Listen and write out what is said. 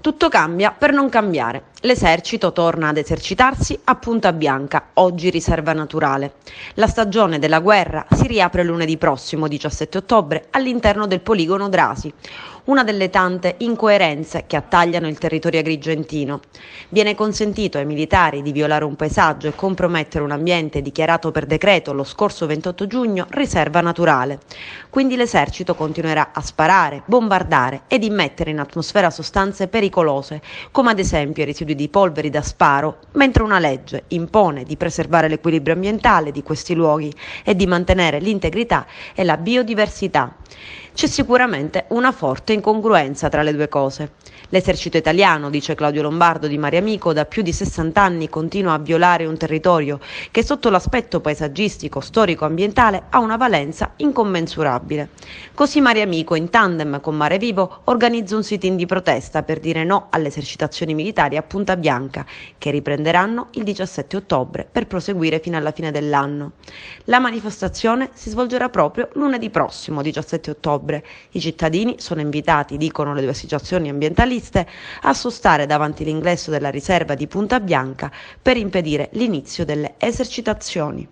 Tutto cambia per non cambiare. L'esercito torna ad esercitarsi a Punta Bianca, oggi riserva naturale. La stagione della guerra si riapre lunedì prossimo, 17 ottobre, all'interno del poligono Drasi, una delle tante incoerenze che attagliano il territorio agrigentino. Viene consentito ai militari di violare un paesaggio e compromettere un ambiente dichiarato per decreto lo scorso 28 giugno riserva naturale. Quindi l'esercito continuerà a sparare, bombardare ed immettere in atmosfera sostanze pericolose, come ad esempio i residui di polveri da sparo, mentre una legge impone di preservare l'equilibrio ambientale di questi luoghi e di mantenere l'integrità e la biodiversità. C'è sicuramente una forte incongruenza tra le due cose. L'esercito italiano, dice Claudio Lombardo di Mariamico, da più di 60 anni continua a violare un territorio che sotto l'aspetto paesaggistico, storico, ambientale ha una valenza incommensurabile. Così Mariamico, in tandem con Mare Vivo, organizza un sit-in di protesta per dire no alle esercitazioni militari a Punta Bianca, che riprenderanno il 17 ottobre per proseguire fino alla fine dell'anno. La manifestazione si svolgerà proprio lunedì prossimo, 17 ottobre. I cittadini sono invitati, dicono le due associazioni ambientaliste, a sostare davanti l'ingresso della riserva di Punta Bianca per impedire l'inizio delle esercitazioni.